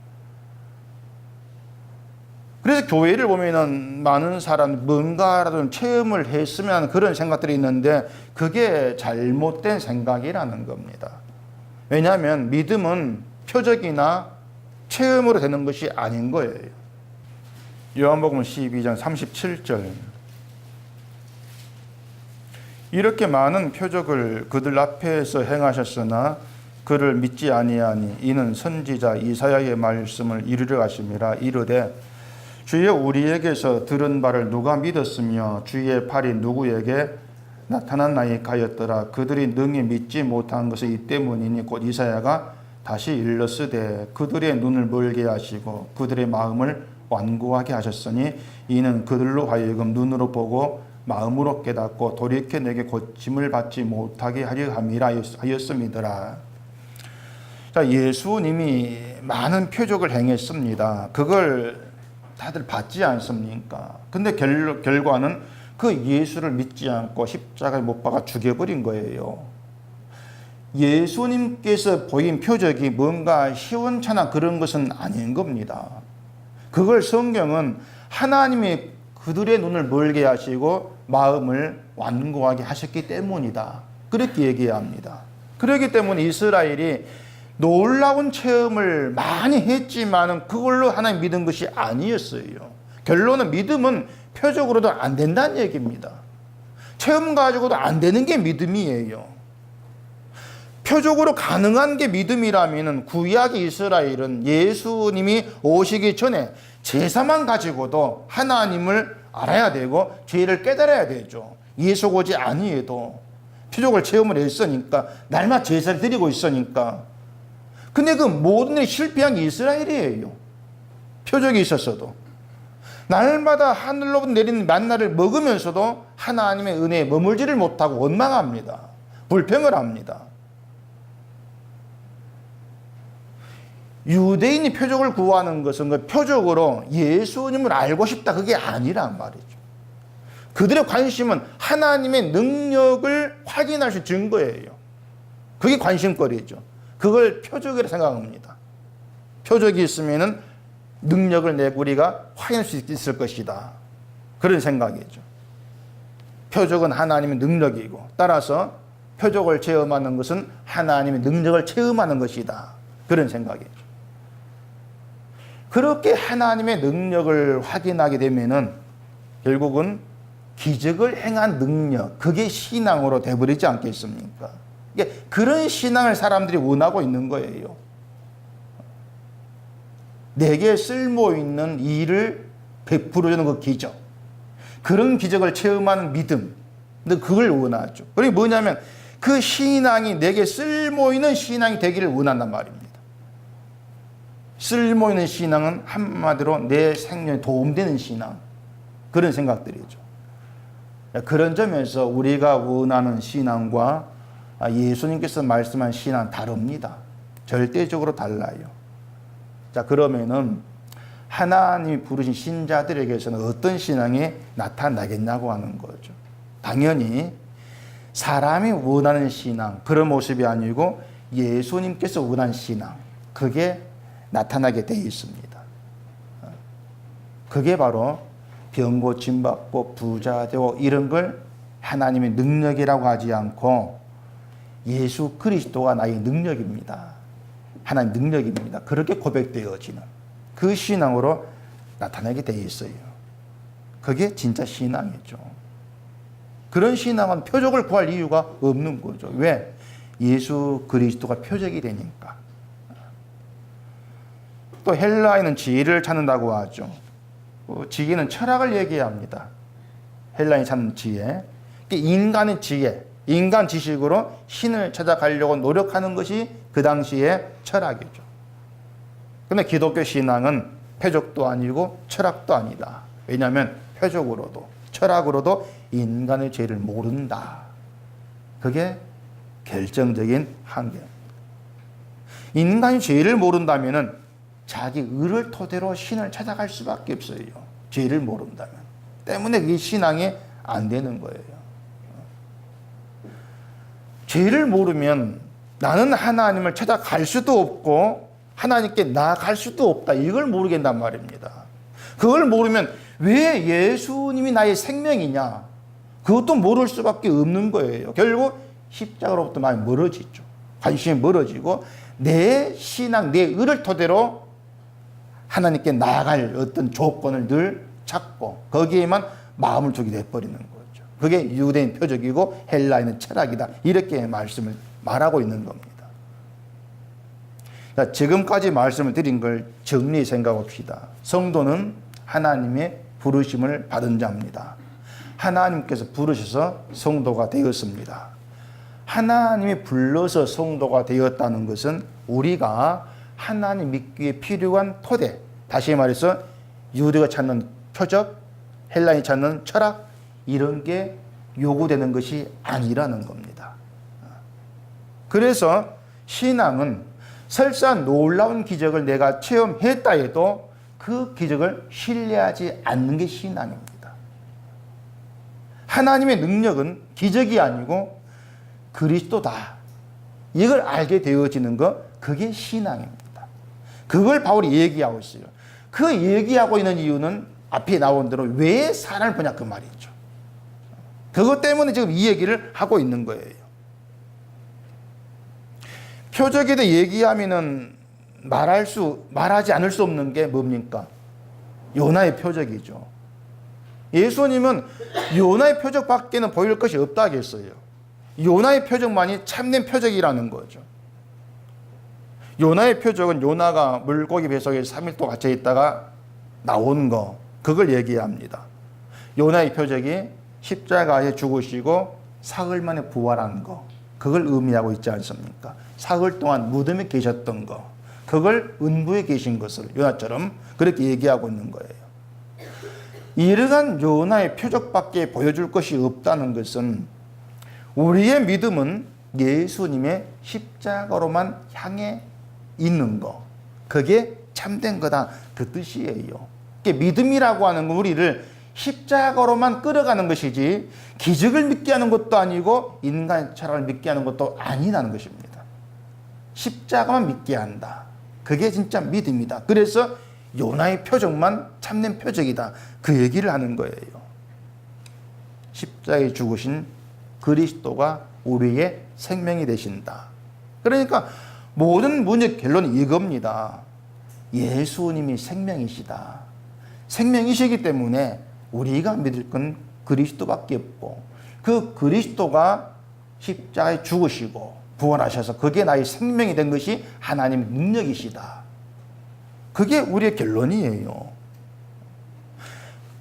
그래서 교회를 보면은 많은 사람 뭔가라도 체험을 했으면 하는 그런 생각들이 있는데 그게 잘못된 생각이라는 겁니다. 왜냐하면 믿음은 표적이나 체험으로 되는 것이 아닌 거예요. 요한복음 12장 37절. 이렇게 많은 표적을 그들 앞에서 행하셨으나 그를 믿지 아니하니 이는 선지자 이사야의 말씀을 이루려 하심이라. 이르되 주여 우리에게서 들은 바를 누가 믿었으며 주의 팔이 누구에게 나타났나이까였더라. 그들이 능히 믿지 못한 것은 이 때문이니 곧 이사야가 다시 일렀으되 그들의 눈을 멀게 하시고 그들의 마음을 완고하게 하셨으니 이는 그들로 하여금 눈으로 보고 마음으로 깨닫고 돌이켜 내게 고침을 받지 못하게 하려 함이라 하였음이더라. 자, 예수님이 많은 표적을 행했습니다. 그걸 다들 받지 않습니까? 근데 결과는 그 예수를 믿지 않고 십자가에 못 박아 죽여버린 거예요. 예수님께서 보인 표적이 뭔가 시원찮아 그런 것은 아닌 겁니다. 그걸 성경은 하나님이 그들의 눈을 멀게 하시고 마음을 완고하게 하셨기 때문이다. 그렇게 얘기합니다. 그렇기 때문에 이스라엘이 놀라운 체험을 많이 했지만은 그걸로 하나님 믿은 것이 아니었어요. 결론은 믿음은 표적으로도 안 된다는 얘기입니다. 체험 가지고도 안 되는 게 믿음이에요. 표적으로 가능한 게 믿음이라면 구약 이스라엘은 예수님이 오시기 전에 제사만 가지고도 하나님을 알아야 되고 죄를 깨달아야 되죠. 예수 오지 아니해도 표적을 체험을 했으니까 날마다 제사를 드리고 있으니까. 근데 그 모든 일이 실패한 게 이스라엘이에요. 표적이 있었어도. 날마다 하늘로부터 내리는 만나를 먹으면서도 하나님의 은혜에 머물지를 못하고 원망합니다. 불평을 합니다. 유대인이 표적을 구하는 것은 그 표적으로 예수님을 알고 싶다 그게 아니란 말이죠. 그들의 관심은 하나님의 능력을 확인할 수 있는 증거예요. 그게 관심거리죠. 그걸 표적이라 생각합니다. 표적이 있으면은 능력을 내고 우리가 확인할 수 있을 것이다. 그런 생각이죠. 표적은 하나님의 능력이고 따라서 표적을 체험하는 것은 하나님의 능력을 체험하는 것이다. 그런 생각이죠. 그렇게 하나님의 능력을 확인하게 되면은 결국은 기적을 행한 능력, 그게 신앙으로 돼버리지 않겠습니까? 그런 신앙을 사람들이 원하고 있는 거예요. 내게 쓸모있는 일을 베풀어주는 그 기적, 그런 기적을 체험하는 믿음, 근데 그걸 원하죠. 그게 뭐냐면 그 신앙이 내게 쓸모있는 신앙이 되기를 원한단 말입니다. 쓸모있는 신앙은 한마디로 내 생명에 도움되는 신앙, 그런 생각들이죠. 그런 점에서 우리가 원하는 신앙과 예수님께서 말씀한 신앙은 다릅니다. 절대적으로 달라요. 자, 그러면은 하나님이 부르신 신자들에게서는 어떤 신앙이 나타나겠냐고 하는 거죠. 당연히 사람이 원하는 신앙, 그런 모습이 아니고 예수님께서 원하는 신앙, 그게 나타나게 되어 있습니다. 그게 바로 병 고침받고 부자 되고 이런 걸 하나님의 능력이라고 하지 않고 예수 그리스도가 나의 능력입니다. 하나님 능력입니다. 그렇게 고백되어지는 그 신앙으로 나타나게 되어 있어요. 그게 진짜 신앙이죠. 그런 신앙은 표적을 구할 이유가 없는 거죠. 왜? 예수 그리스도가 표적이 되니까. 또 헬라인은 지혜를 찾는다고 하죠. 지혜는 철학을 얘기합니다. 헬라인이 찾는 지혜. 인간의 지혜, 인간 지식으로 신을 찾아가려고 노력하는 것이 그 당시의 철학이죠. 그런데 기독교 신앙은 표적도 아니고 철학도 아니다. 왜냐하면 표적으로도 철학으로도 인간의 죄를 모른다. 그게 결정적인 한계입니다. 인간이 죄를 모른다면 자기 의를 토대로 신을 찾아갈 수밖에 없어요. 죄를 모른다면. 때문에 그게 신앙이 안 되는 거예요. 죄를 모르면 나는 하나님을 찾아갈 수도 없고 하나님께 나아갈 수도 없다. 이걸 모르겠단 말입니다. 그걸 모르면 왜 예수님이 나의 생명이냐? 그것도 모를 수밖에 없는 거예요. 결국 십자가로부터 많이 멀어지죠. 관심이 멀어지고 내 신앙, 내 의를 토대로 하나님께 나아갈 어떤 조건을 늘 찾고 거기에만 마음을 두게 돼버리는 거죠. 그게 유대인 표적이고 헬라인은 철학이다. 이렇게 말씀을 말하고 있는 겁니다. 자, 지금까지 말씀을 드린 걸 정리해 생각합시다. 성도는 하나님의 부르심을 받은 자입니다. 하나님께서 부르셔서 성도가 되었습니다. 하나님이 불러서 성도가 되었다는 것은 우리가 하나님 믿기에 필요한 토대, 다시 말해서 유대가 찾는 표적, 헬라인이 찾는 철학, 이런 게 요구되는 것이 아니라는 겁니다. 그래서 신앙은 설사 놀라운 기적을 내가 체험했다 해도 그 기적을 신뢰하지 않는 게 신앙입니다. 하나님의 능력은 기적이 아니고 그리스도다. 이걸 알게 되어지는 것, 그게 신앙입니다. 그걸 바울이 얘기하고 있어요. 그 얘기하고 있는 이유는 앞에 나온 대로 왜 사람을 보냐 그 말이죠. 그것 때문에 지금 이 얘기를 하고 있는 거예요. 표적에 대해 얘기하면은 말하지 않을 수 없는 게 뭡니까? 요나의 표적이죠. 예수님은 요나의 표적밖에는 보일 것이 없다 하겠어요. 요나의 표적만이 참된 표적이라는 거죠. 요나의 표적은 요나가 물고기 뱃속에 3일 동안 갇혀 있다가 나온 거, 그걸 얘기합니다. 요나의 표적이 십자가에 죽으시고 사흘 만에 부활한 거, 그걸 의미하고 있지 않습니까? 사흘 동안 무덤에 계셨던 거, 그걸 은부에 계신 것을 요나처럼 그렇게 얘기하고 있는 거예요. 이러한 요나의 표적밖에 보여줄 것이 없다는 것은 우리의 믿음은 예수님의 십자가로만 향해 있는 거, 그게 참된 거다, 그 뜻이에요. 믿음이라고 하는 건 우리를 십자가로만 끌어가는 것이지 기적을 믿게 하는 것도 아니고 인간의 철학을 믿게 하는 것도 아니라는 것입니다. 십자가만 믿게 한다, 그게 진짜 믿음이다. 그래서 요나의 표적만 참된 표적이다, 그 얘기를 하는 거예요. 십자가에 죽으신 그리스도가 우리의 생명이 되신다. 그러니까 모든 문제의 결론이 이겁니다. 예수님이 생명이시다. 생명이시기 때문에 우리가 믿을 건 그리스도밖에 없고, 그 그리스도가 십자가에 죽으시고 부활하셔서 그게 나의 생명이 된 것이 하나님의 능력이시다. 그게 우리의 결론이에요.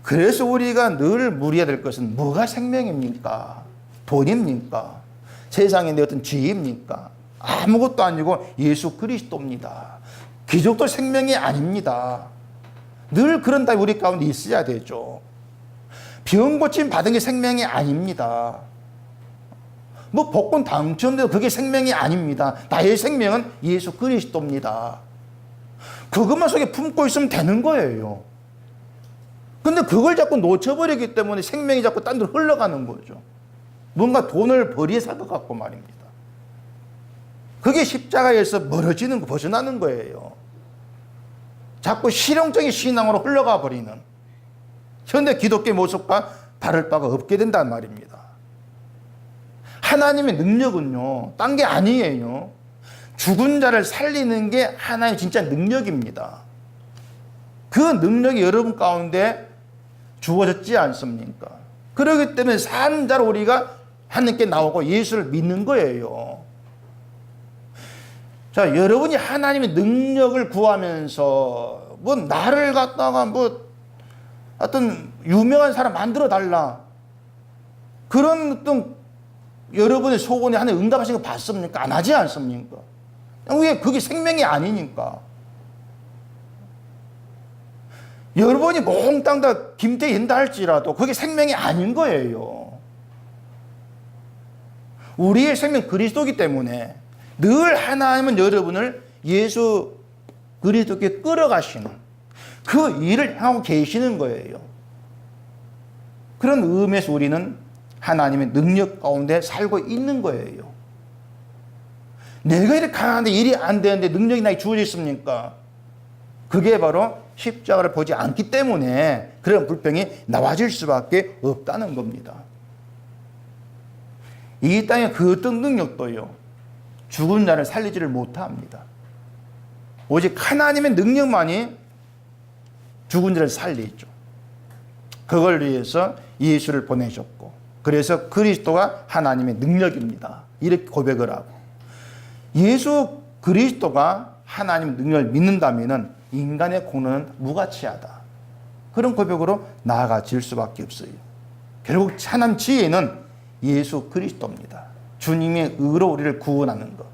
그래서 우리가 늘 물어야 될 것은 뭐가 생명입니까? 돈입니까? 세상에 내 어떤 지혜입니까? 아무것도 아니고 예수 그리스도입니다. 기적도 생명이 아닙니다. 늘 그런 답이 우리 가운데 있어야 되죠. 병 고침 받은 게 생명이 아닙니다. 뭐 복권 당첨돼도 그게 생명이 아닙니다. 나의 생명은 예수 그리스도입니다. 그것만 속에 품고 있으면 되는 거예요. 근데 그걸 자꾸 놓쳐버리기 때문에 생명이 자꾸 딴 데로 흘러가는 거죠. 뭔가 돈을 벌이에 살 것 같고 말입니다. 그게 십자가에서 멀어지는 거, 벗어나는 거예요. 자꾸 실용적인 신앙으로 흘러가 버리는 현대 기독교의 모습과 다를 바가 없게 된단 말입니다. 하나님의 능력은요, 딴 게 아니에요. 죽은 자를 살리는 게 하나의 진짜 능력입니다. 그 능력이 여러분 가운데 주어졌지 않습니까? 그렇기 때문에 산 자로 우리가 하나님께 나오고 예수를 믿는 거예요. 자, 여러분이 하나님의 능력을 구하면서 뭐 나를 갖다가 뭐 어떤 유명한 사람 만들어 달라, 그런 어떤 여러분의 소원에 하나님 응답하신 거 봤습니까? 안 하지 않습니까? 왜? 그게 생명이 아니니까. 여러분이 몽땅 다 김태희 한다 할지라도 그게 생명이 아닌 거예요. 우리의 생명 그리스도이기 때문에 늘 하나님은 여러분을 예수 그리스도께 끌어가시는 그 일을 하고 계시는 거예요. 그런 의미에서 우리는 하나님의 능력 가운데 살고 있는 거예요. 내가 이렇게 하는데 일이 안 되는데 능력이 나에게 주어져 있습니까? 그게 바로 십자가를 보지 않기 때문에 그런 불평이 나와질 수밖에 없다는 겁니다. 이 땅에 그 어떤 능력도요, 죽은 자를 살리지를 못합니다. 오직 하나님의 능력만이 죽은 자를 살리죠. 그걸 위해서 예수를 보내셨고, 그래서 그리스도가 하나님의 능력입니다. 이렇게 고백을 하고, 예수 그리스도가 하나님의 능력을 믿는다면 인간의 공로는 무가치하다, 그런 고백으로 나아가질 수밖에 없어요. 결국 하나님 지혜는 예수 그리스도입니다. 주님의 의로 우리를 구원하는 것.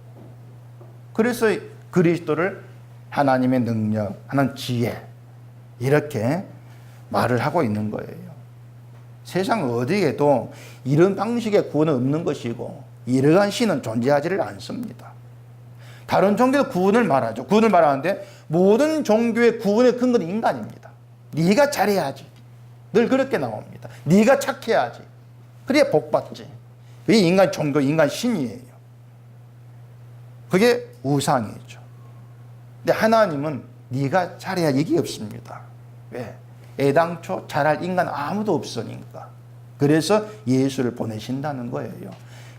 그래서 그리스도를 하나님의 능력, 하나님 지혜, 이렇게 말을 하고 있는 거예요. 세상 어디에도 이런 방식의 구원은 없는 것이고 이러한 신은 존재하지를 않습니다. 다른 종교도 구원을 말하죠. 구원을 말하는데 모든 종교의 구원의 근거는 인간입니다. 네가 잘해야지, 늘 그렇게 나옵니다. 네가 착해야지, 그래야 복받지. 그게 인간 종교, 인간 신이에요. 그게 우상이죠. 근데 하나님은 네가 잘해야 이게 없습니다. 왜? 애당초 잘할 인간 아무도 없으니까. 그래서 예수를 보내신다는 거예요.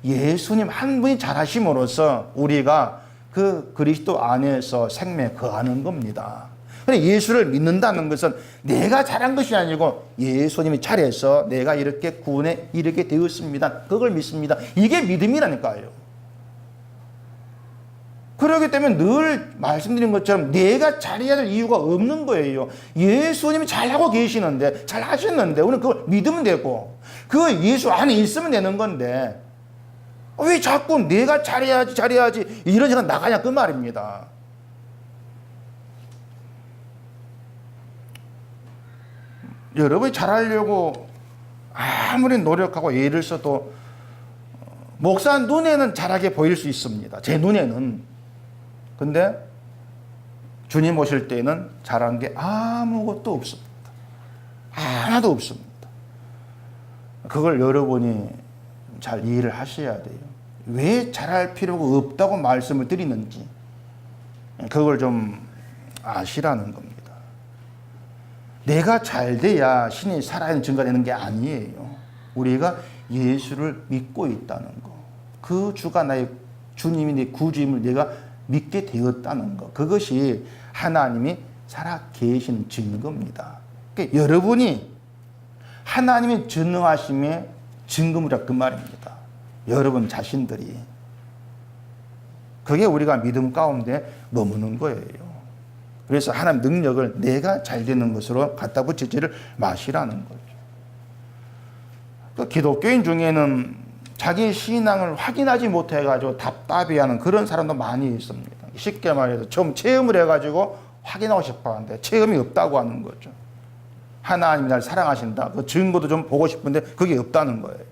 예수님 한 분이 잘하심으로써 우리가 그 그리스도 안에서 생명에 거하는 겁니다. 그래, 예수를 믿는다는 것은 내가 잘한 것이 아니고 예수님이 잘해서 내가 이렇게 구원에 이르게 되었습니다. 그걸 믿습니다. 이게 믿음이라니까요. 그렇기 때문에 늘 말씀드린 것처럼 내가 잘해야 될 이유가 없는 거예요. 예수님이 잘하고 계시는데, 잘하셨는데 우리는 그걸 믿으면 되고 그 예수 안에 있으면 되는 건데 왜 자꾸 내가 잘해야지 이런 생각 나가냐 그 말입니다. 여러분이 잘하려고 아무리 노력하고 애를 써도 목사 눈에는 잘하게 보일 수 있습니다. 제 눈에는. 근데 주님 오실 때는 잘한 게 아무것도 없습니다. 하나도 없습니다. 그걸 여러분이 잘 이해를 하셔야 돼요. 왜 잘할 필요가 없다고 말씀을 드리는지 그걸 좀 아시라는 겁니다. 내가 잘 돼야 신이 살아있는 증거가 되는 게 아니에요. 우리가 예수를 믿고 있다는 거. 그 주가 나의 주님이 내 구주임을 내가 믿게 되었다는 거. 그것이 하나님이 살아 계신 증거입니다. 그러니까 여러분이 하나님의 전능하심의 증거물이라 그 말입니다. 여러분 자신들이. 그게 우리가 믿음 가운데 머무는 거예요. 그래서 하나님 능력을 내가 잘 되는 것으로 갖다 붙이지를 마시라는 거죠. 또 기독교인 중에는 자기 신앙을 확인하지 못해가지고 답답해하는 그런 사람도 많이 있습니다. 쉽게 말해서 처음 체험을 해가지고 확인하고 싶어 하는데 체험이 없다고 하는 거죠. 하나님이 날 사랑하신다. 그 증거도 좀 보고 싶은데 그게 없다는 거예요.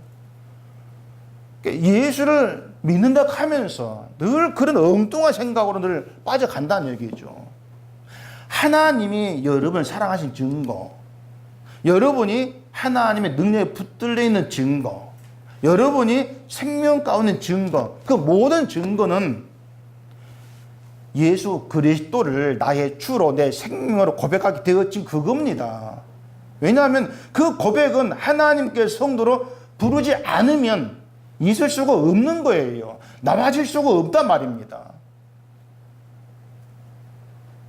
예수를 믿는다 하면서 늘 그런 엉뚱한 생각으로 늘 빠져간다는 얘기죠. 하나님이 여러분을 사랑하신 증거, 여러분이 하나님의 능력에 붙들려 있는 증거, 여러분이 생명 가운데 증거, 그 모든 증거는 예수 그리스도를 나의 주로 내 생명으로 고백하게 되었지 그겁니다. 왜냐하면 그 고백은 하나님께 성도로 부르지 않으면 있을 수가 없는 거예요. 남아질 수가 없단 말입니다.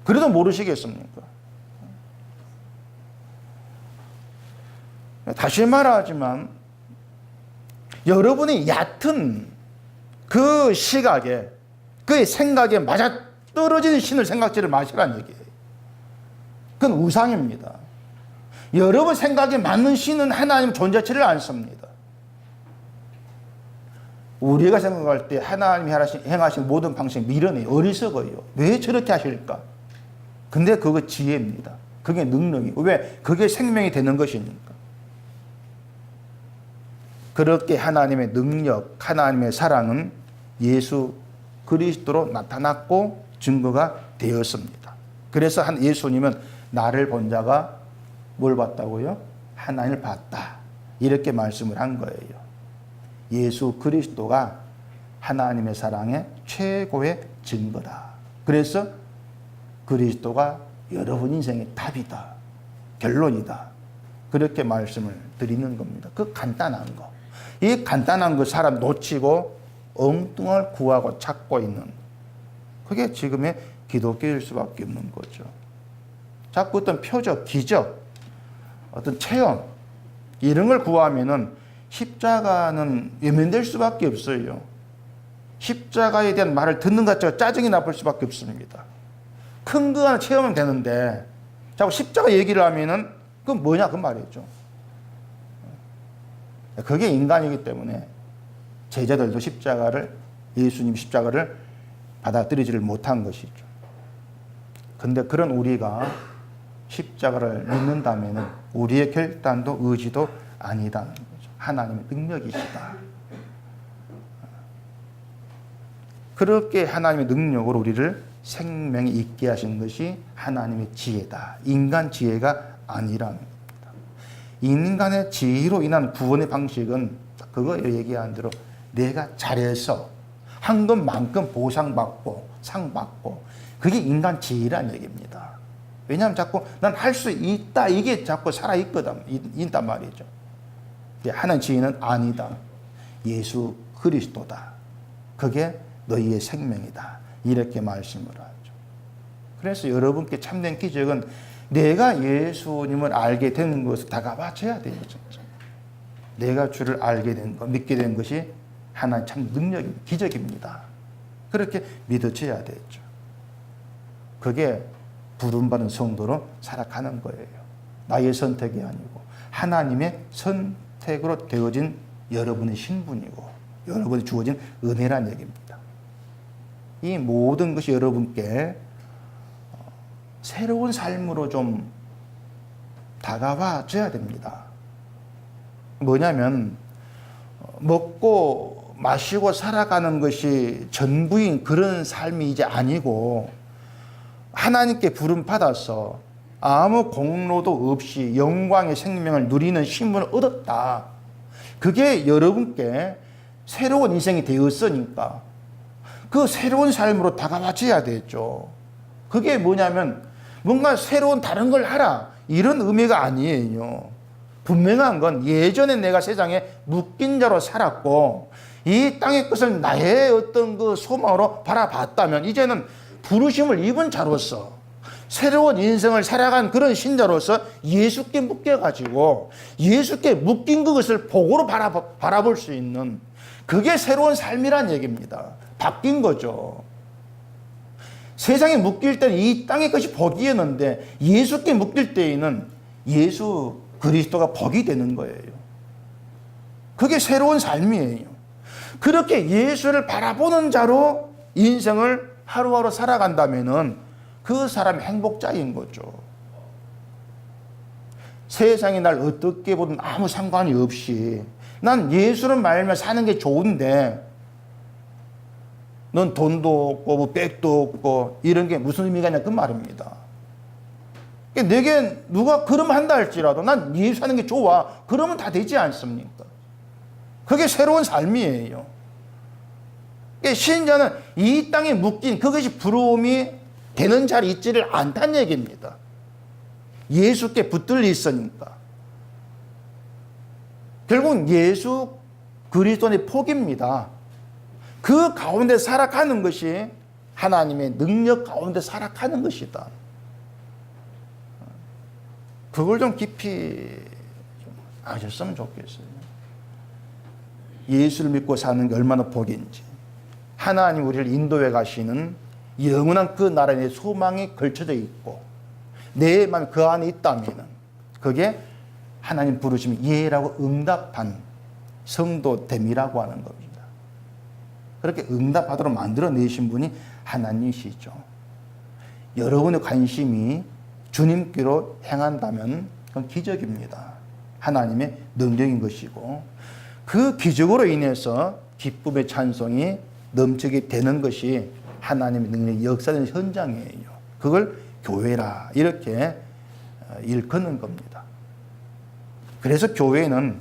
그래도 모르시겠습니까? 다시 말하지만 여러분이 얕은 그 시각에 그 생각에 맞아떨어지는 신을 생각지를 마시라는 얘기예요. 그건 우상입니다. 여러분 생각에 맞는 신은 하나님 존재치를 않습니다. 우리가 생각할 때 하나님이 행하신 모든 방식이 미련해요. 어리석어요. 왜 저렇게 하실까? 근데 그거 지혜입니다. 그게 능력이고. 왜? 그게 생명이 되는 것이니까. 그렇게 하나님의 능력, 하나님의 사랑은 예수 그리스도로 나타났고 증거가 되었습니다. 그래서 예수님은 나를 본 자가 뭘 봤다고요? 하나님을 봤다. 이렇게 말씀을 한 거예요. 예수 그리스도가 하나님의 사랑의 최고의 증거다. 그래서 그리스도가 여러분 인생의 답이다. 결론이다. 그렇게 말씀을 드리는 겁니다. 그 간단한 거. 이 간단한 거 사람 놓치고 엉뚱을 구하고 찾고 있는 그게 지금의 기독교일 수밖에 없는 거죠. 자꾸 어떤 표적, 기적, 어떤 체험 이런 걸 구하면은 십자가는 외면될 수밖에 없어요. 십자가에 대한 말을 듣는 것 자체가 짜증이 나쁠 수밖에 없습니다. 큰 거 하나 체험하면 되는데 자꾸 십자가 얘기를 하면은 그건 뭐냐 그 말이죠. 그게 인간이기 때문에 제자들도 예수님 십자가를 받아들이지를 못한 것이죠. 근데 그런 우리가 십자가를 믿는다면은 우리의 결단도 의지도 아니다는 거죠. 하나님의 능력이시다. 그렇게 하나님의 능력으로 우리를 생명이 있게 하신 것이 하나님의 지혜다. 인간 지혜가 아니라는 겁니다. 인간의 지혜로 인한 구원의 방식은 그거 얘기한 대로 내가 잘해서 한 것만큼 보상받고 상받고 그게 인간 지혜라는 얘기입니다. 왜냐하면 자꾸 난 할 수 있다 이게 자꾸 살아있거든 있단 말이죠. 하나님 지혜는 아니다. 예수 그리스도다. 그게 너희의 생명이다. 이렇게 말씀을 하죠. 그래서 여러분께 참된 기적은 내가 예수님을 알게 된 것을 다가와줘야 돼요. 진짜. 내가 주를 알게 된 것, 믿게 된 것이 하나님 참 능력입니다. 기적입니다. 그렇게 믿어져야 되죠. 그게 부름받은 성도로 살아가는 거예요. 나의 선택이 아니고 하나님의 선택으로 되어진 여러분의 신분이고 여러분이 주어진 은혜란 얘기입니다. 이 모든 것이 여러분께 새로운 삶으로 좀 다가와 줘야 됩니다. 뭐냐면 먹고 마시고 살아가는 것이 전부인 그런 삶이 이제 아니고 하나님께 부름 받아서 아무 공로도 없이 영광의 생명을 누리는 신분을 얻었다. 그게 여러분께 새로운 인생이 되었으니까 그 새로운 삶으로 다가와줘야 되죠. 그게 뭐냐면 뭔가 새로운 다른 걸 하라 이런 의미가 아니에요. 분명한 건 예전에 내가 세상에 묶인 자로 살았고 이 땅의 것을 나의 어떤 그 소망으로 바라봤다면 이제는 부르심을 입은 자로서 새로운 인생을 살아간 그런 신자로서 예수께 묶여가지고 예수께 묶인 그것을 복으로 바라볼 수 있는 그게 새로운 삶이란 얘기입니다. 바뀐 거죠. 세상에 묶일 때는 이 땅의 것이 복이었는데 예수께 묶일 때에는 예수 그리스도가 복이 되는 거예요. 그게 새로운 삶이에요. 그렇게 예수를 바라보는 자로 인생을 하루하루 살아간다면은 그 사람이 행복자인 거죠. 세상이 날 어떻게 보든 아무 상관이 없이 난 예수를 말며 사는 게 좋은데 넌 돈도 없고 뭐 백도 없고 이런 게 무슨 의미가 있냐 그 말입니다. 내게 누가 그럼 한다 할지라도 난 예수 하는 게 좋아 그러면 다 되지 않습니까? 그게 새로운 삶이에요. 신자는 이 땅에 묶인 그것이 부러움이 되는 자리 있지를 않다는 얘기입니다. 예수께 붙들려 있으니까. 결국 예수 그리스도의 복입니다. 그 가운데 살아가는 것이 하나님의 능력 가운데 살아가는 것이다. 그걸 좀 깊이 좀 아셨으면 좋겠어요. 예수를 믿고 사는 게 얼마나 복인지. 하나님 우리를 인도해 가시는 영원한 그 나라의 소망이 걸쳐져 있고 내 마음이 그 안에 있다면 그게 하나님 부르심이 예라고 응답한 성도됨이라고 하는 겁니다. 그렇게 응답하도록 만들어내신 분이 하나님이시죠. 여러분의 관심이 주님께로 향한다면 그건 기적입니다. 하나님의 능력인 것이고 그 기적으로 인해서 기쁨의 찬송이 넘치게 되는 것이 하나님의 능력이 역사되는 현장이에요. 그걸 교회라 이렇게 일컫는 겁니다. 그래서 교회는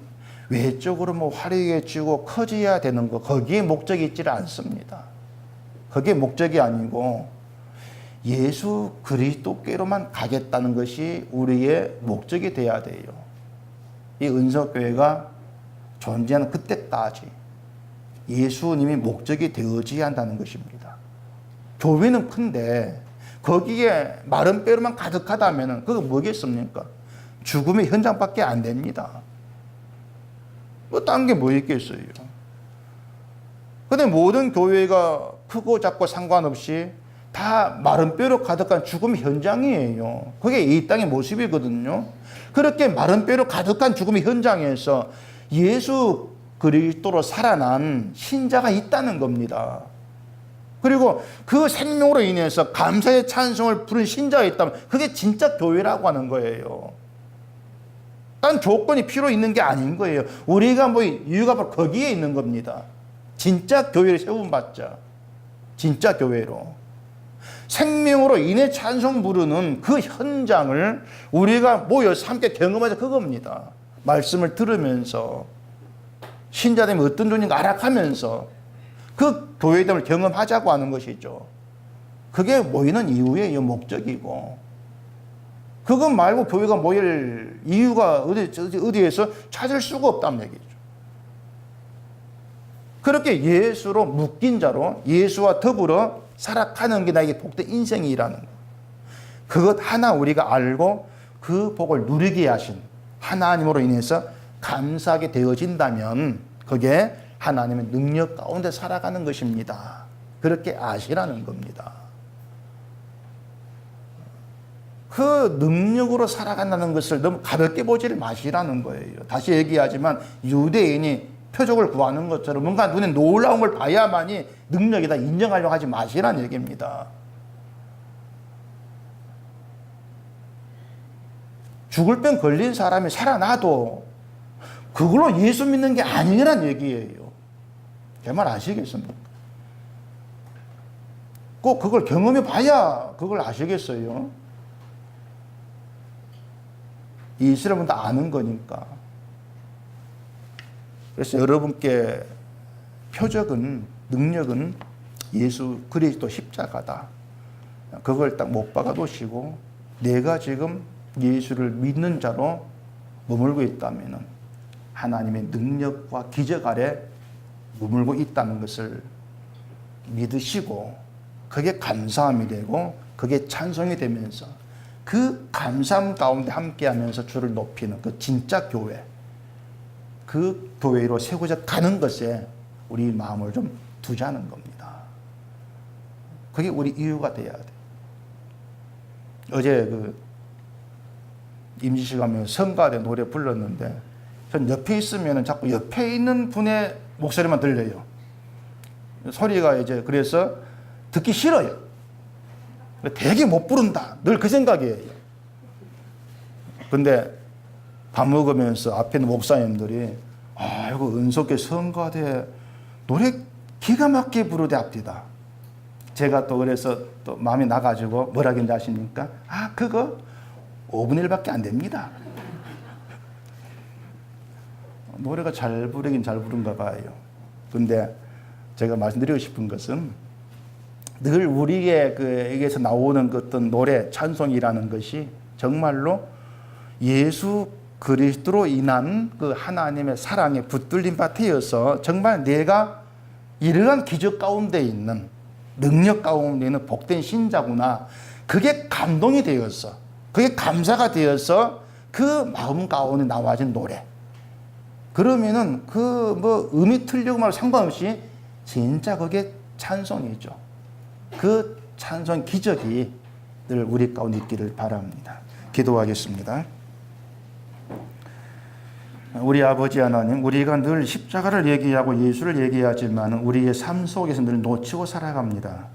외적으로 뭐 화려해지고 커져야 되는 거 거기에 목적이 있지를 않습니다. 그게 목적이 아니고 예수 그리스도께로만 가겠다는 것이 우리의 목적이 돼야 돼요. 이 은석교회가 존재하는 그때까지 예수님이 목적이 되어져야 한다는 것입니다. 교회는 큰데 거기에 마른 뼈로만 가득하다면 그거 뭐겠습니까? 죽음의 현장밖에 안 됩니다. 뭐 딴 게 뭐 있겠어요. 근데 모든 교회가 크고 작고 상관없이 다 마른 뼈로 가득한 죽음의 현장이에요. 그게 이 땅의 모습이거든요. 그렇게 마른 뼈로 가득한 죽음의 현장에서 예수 그리스도로 살아난 신자가 있다는 겁니다. 그리고 그 생명으로 인해서 감사의 찬송을 부른 신자가 있다면 그게 진짜 교회라고 하는 거예요. 딴 조건이 필요 있는 게 아닌 거예요. 우리가 뭐 이유가 바로 거기에 있는 겁니다. 진짜 교회를 세움받자. 진짜 교회로. 생명으로 인해 찬송 부르는 그 현장을 우리가 모여서 함께 경험하자 그겁니다. 말씀을 들으면서 신자됨이 어떤 존재인가 알아가면서 그 교회됨을 경험하자고 하는 것이죠. 그게 모이는 이유의 목적이고 그것 말고 교회가 모일 이유가 어디에서 찾을 수가 없다는 얘기죠. 그렇게 예수로 묶인 자로 예수와 더불어 살아가는 게 나에게 복된 인생이라는 거. 그것 하나 우리가 알고 그 복을 누리게 하신 하나님으로 인해서 감사하게 되어진다면 그게 하나님의 능력 가운데 살아가는 것입니다. 그렇게 아시라는 겁니다. 그 능력으로 살아간다는 것을 너무 가볍게 보지를 마시라는 거예요. 다시 얘기하지만 유대인이 표적을 구하는 것처럼 뭔가 눈에 놀라운 걸 봐야만이 능력이다 인정하려고 하지 마시라는 얘기입니다. 죽을 병 걸린 사람이 살아나도 그걸로 예수 믿는 게 아니란 얘기예요. 제 말 아시겠습니까? 꼭 그걸 경험해 봐야 그걸 아시겠어요? 이스라엘은 다 아는 거니까. 그래서 여러분께 표적은, 능력은 예수 그리스도 십자가다. 그걸 딱 못 박아 놓으시고 내가 지금 예수를 믿는 자로 머물고 있다면 하나님의 능력과 기적 아래 머물고 있다는 것을 믿으시고 그게 감사함이 되고 그게 찬송이 되면서 그 감사함 가운데 함께하면서 주를 높이는 그 진짜 교회, 그 교회로 세워져 가는 것에 우리 마음을 좀 두자는 겁니다. 그게 우리 이유가 돼야 돼. 어제 임지식 하면 성가대 노래 불렀는데 전 옆에 있으면 자꾸 옆에 있는 분의 목소리만 들려요. 소리가 이제 그래서 듣기 싫어요. 되게 못 부른다. 늘 그 생각이에요. 근데 밥 먹으면서 앞에 있는 목사님들이 아이고 은석교 성가대 노래 기가 막히게 부르대 합디다. 제가 또 그래서 또 마음이 나가지고 뭐라 했는지 아십니까? 그거 5분의 1밖에 안 됩니다. 노래가 잘 부르긴 잘 부른가 봐요. 근데 제가 말씀드리고 싶은 것은 늘 우리에게서 나오는 그 어떤 노래, 찬송이라는 것이 정말로 예수 그리스도로 인한 그 하나님의 사랑에 붙들린 바 되어서 정말 내가 이러한 기적 가운데 있는 능력 가운데 있는 복된 신자구나. 그게 감동이 되어서 그게 감사가 되어서 그 마음 가운데 나와진 노래. 그러면은 음이 틀리고 말고 상관없이 진짜 그게 찬송이죠. 그 찬송 기적이 늘 우리 가운데 있기를 바랍니다. 기도하겠습니다. 우리 아버지 하나님, 우리가 늘 십자가를 얘기하고 예수를 얘기하지만 우리의 삶 속에서 늘 놓치고 살아갑니다.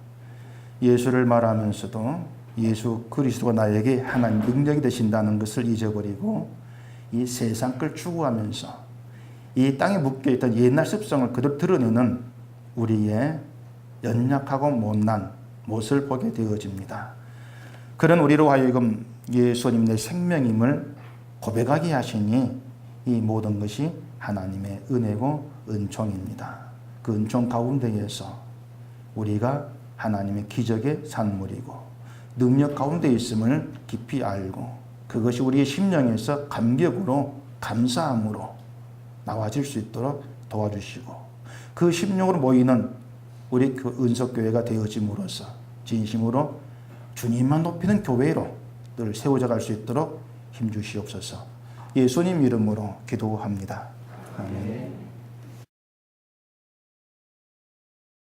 예수를 말하면서도 예수 그리스도가 나에게 하나님 능력이 되신다는 것을 잊어버리고 이 세상 걸 추구하면서 이 땅에 묶여있던 옛날 습성을 그대로 드러내는 우리의 연약하고 못난 모습을 보게 되어집니다. 그런 우리로 하여금 예수님 내 생명임을 고백하게 하시니 이 모든 것이 하나님의 은혜고 은총입니다. 그 은총 가운데에서 우리가 하나님의 기적의 산물이고 능력 가운데 있음을 깊이 알고 그것이 우리의 심령에서 감격으로 감사함으로 나와질 수 있도록 도와주시고 그 심령으로 모이는 우리 그 은석교회가 되어짐으로써 진심으로 주님만 높이는 교회로 늘 세워져 갈 수 있도록 힘주시옵소서. 예수님 이름으로 기도합니다. 아멘.